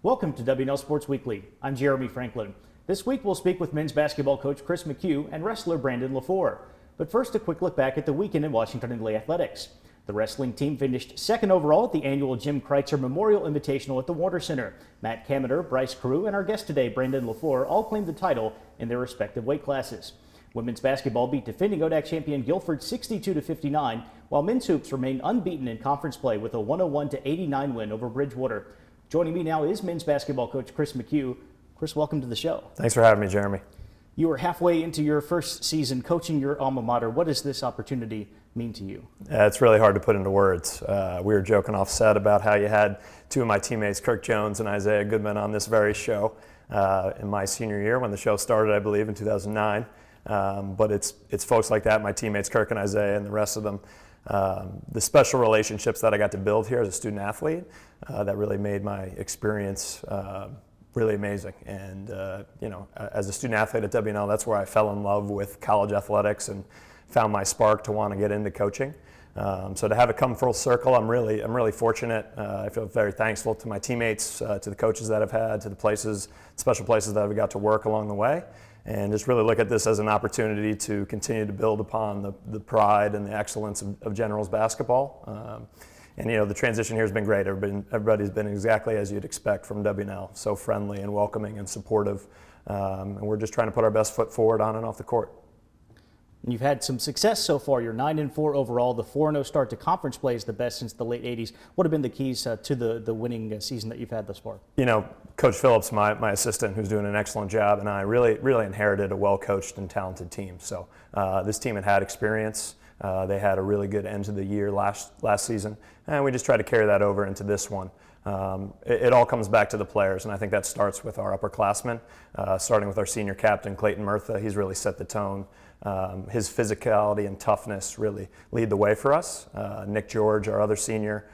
Welcome to W&L Sports Weekly. I'm Jeremy Franklin. This week we'll speak with men's basketball coach Chris McHugh and wrestler Brandon Lefore. But first, a quick look back at the weekend in Washington and Lee athletics. The wrestling team finished second overall at the annual Jim Kreitzer Memorial Invitational at the Warner Center. Matt Kaminer, Bryce Carew, and our guest today, Brandon Lefore, all claimed the title in their respective weight classes. Women's basketball beat defending ODAC champion Guilford 62-59, while men's hoops remained unbeaten in conference play with a 101-89 win over Bridgewater. Joining me now is men's basketball coach Chris McHugh. Chris, welcome to the show. Thanks for having me, Jeremy. You are halfway into your first season coaching your alma mater. What does this opportunity mean to you? It's really hard to put into words. We were joking off set about how you had two of my teammates, Kirk Jones and Isaiah Goodman, on this very show in my senior year when the show started, I believe, in 2009. But it's folks like that, my teammates, Kirk and Isaiah and the rest of them, the special relationships that I got to build here as a student athlete that really made my experience really amazing. And as a student athlete at W&L, that's where I fell in love with college athletics and found my spark to want to get into coaching. So to have it come full circle, I'm really fortunate. I feel very thankful to my teammates, to the coaches that I've had, to the special places that I've got to work along the way, and just really look at this as an opportunity to continue to build upon the pride and the excellence of Generals basketball. And the transition here has been great. Everybody's been exactly as you'd expect from W&L, so friendly and welcoming and supportive. And we're just trying to put our best foot forward on and off the court. You've had some success so far. You're 9-4 overall. The 4-0 start to conference play is the best since the late 80s. What have been the keys to the winning season that you've had thus far? Coach Phillips, my assistant, who's doing an excellent job, and I really inherited a well-coached and talented team. So this team had experience. They had a really good end of the year last season, and we just try to carry that over into this one. It all comes back to the players, and I think that starts with our upperclassmen, starting with our senior captain, Clayton Murtha. He's really set the tone. His physicality and toughness really lead the way for us. Nick George, our other senior,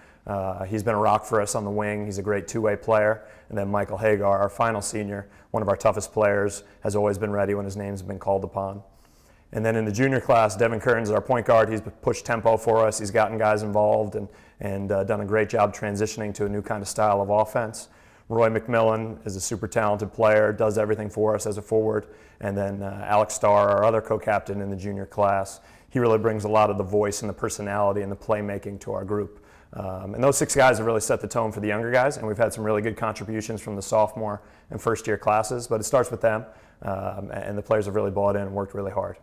he's been a rock for us on the wing. He's a great two-way player. And then Michael Hagar, our final senior, one of our toughest players, has always been ready when his name's been called upon. And then in the junior class, Devin Kearns is our point guard. He's pushed tempo for us. He's gotten guys involved and done a great job transitioning to a new kind of style of offense. Roy McMillan is a super talented player, does everything for us as a forward. And then Alex Starr, our other co-captain in the junior class, he really brings a lot of the voice and the personality and the playmaking to our group. And those 6 guys have really set the tone for the younger guys, and we've had some really good contributions from the sophomore and first-year classes, but it starts with them, and the players have really bought in and worked really hard.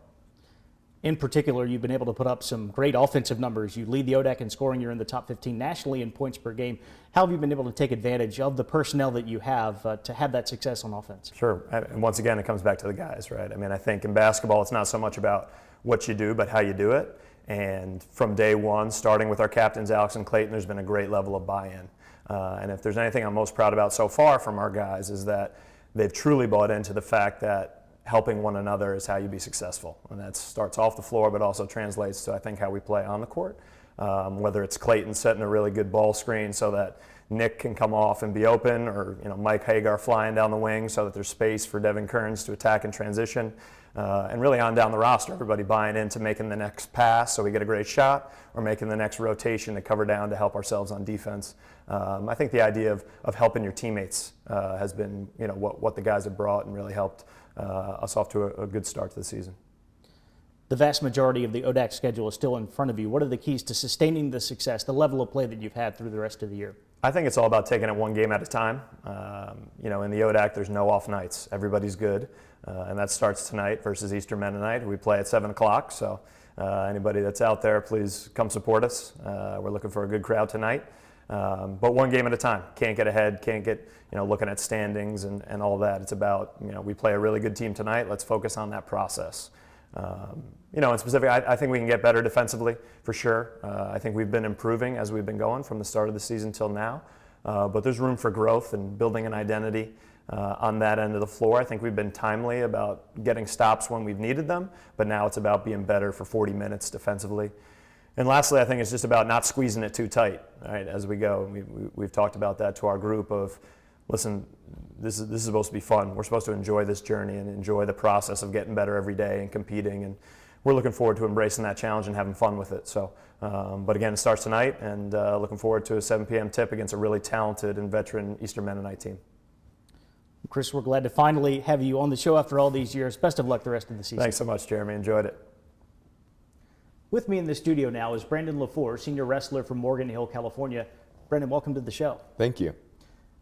In particular, you've been able to put up some great offensive numbers. You lead the ODAC in scoring. You're in the top 15 nationally in points per game. How have you been able to take advantage of the personnel that you have to have that success on offense? Sure. And once again, it comes back to the guys, right? I mean, I think in basketball, it's not so much about what you do, but how you do it. And from day one, starting with our captains, Alex and Clayton, there's been a great level of buy-in. And if there's anything I'm most proud about so far from our guys is that they've truly bought into the fact that helping one another is how you be successful. And that starts off the floor, but also translates to, I think, how we play on the court. Whether it's Clayton setting a really good ball screen so that Nick can come off and be open, or Mike Hagar flying down the wing so that there's space for Devin Kearns to attack and transition. And really on down the roster, everybody buying into making the next pass so we get a great shot, or making the next rotation to cover down to help ourselves on defense. I think the idea of helping your teammates has been what the guys have brought and really helped us off to a good start to the season. The vast majority of the ODAC schedule is still in front of you. What are the keys to sustaining the success, the level of play that you've had through the rest of the year? I think it's all about taking it one game at a time. In the ODAC, there's no off nights. Everybody's good, and that starts tonight versus Eastern Mennonite. We play at 7 o'clock, so anybody that's out there, please come support us. We're looking for a good crowd tonight. But one game at a time. Can't get ahead, can't get looking at standings and all that. It's about, we play a really good team tonight. Let's focus on that process. In specific, I think we can get better defensively for sure. I think we've been improving as we've been going from the start of the season till now. But there's room for growth and building an identity on that end of the floor. I think we've been timely about getting stops when we've needed them, but now it's about being better for 40 minutes defensively. And lastly, I think it's just about not squeezing it too tight, right, as we go. We've talked about that to our group of, listen, this is supposed to be fun. We're supposed to enjoy this journey and enjoy the process of getting better every day and competing. And we're looking forward to embracing that challenge and having fun with it. So, but again, it starts tonight, and looking forward to a 7 p.m. tip against a really talented and veteran Eastern Mennonite team. Chris, we're glad to finally have you on the show after all these years. Best of luck the rest of the season. Thanks so much, Jeremy. Enjoyed it. With me in the studio now is Brandon Lefore, senior wrestler from Morgan Hill, California. Brandon, welcome to the show. Thank you.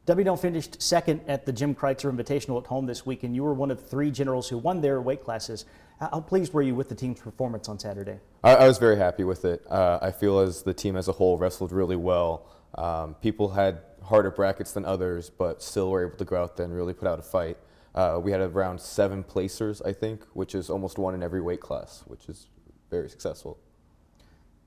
W&L finished second at the Jim Kreitzer Invitational at home this week, and you were one of 3 generals who won their weight classes. How pleased were you with the team's performance on Saturday? I was very happy with it. I feel as the team as a whole wrestled really well. People had harder brackets than others, but still were able to go out there and really put out a fight. We had around 7 placers, I think, which is almost 1 in every weight class, which is very successful.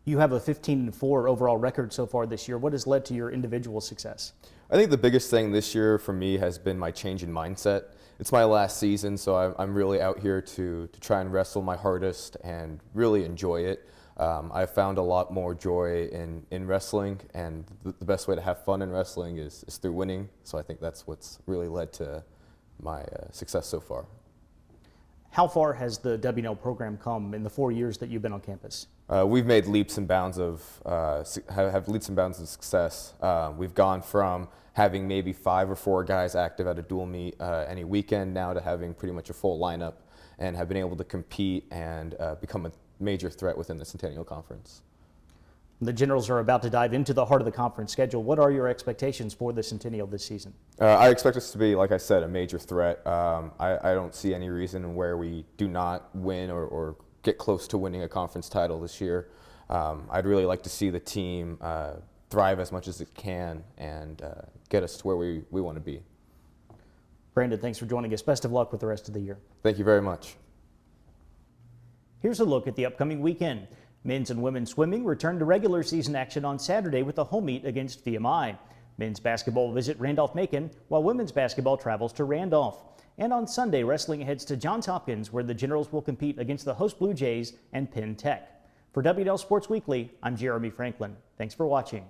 You have a 15-4 overall record so far this year. What has led to your individual success? I think the biggest thing this year for me has been my change in mindset. It's my last season, so I'm really out here to try and wrestle my hardest and really enjoy it. I've found a lot more joy in wrestling, and the best way to have fun in wrestling is through winning. So I think that's what's really led to my success so far. How far has the W&L program come in the 4 years that you've been on campus? We've made leaps and bounds of have leaps and bounds of success. We've gone from having maybe 5 or 4 guys active at a dual meet any weekend now to having pretty much a full lineup, and have been able to compete and become a major threat within the Centennial Conference. The Generals are about to dive into the heart of the conference schedule. What are your expectations for the Centennial this season? I expect us to be, like I said, a major threat. I don't see any reason where we do not win or get close to winning a conference title this year. I'd really like to see the team thrive as much as it can and get us to where we want to be. Brandon, thanks for joining us. Best of luck with the rest of the year. Thank you very much. Here's a look at the upcoming weekend. Men's and women's swimming return to regular season action on Saturday with a home meet against VMI. Men's basketball will visit Randolph-Macon, while women's basketball travels to Randolph. And on Sunday, wrestling heads to Johns Hopkins, where the Generals will compete against the host Blue Jays and Penn Tech. For W&L Sports Weekly, I'm Jeremy Franklin. Thanks for watching.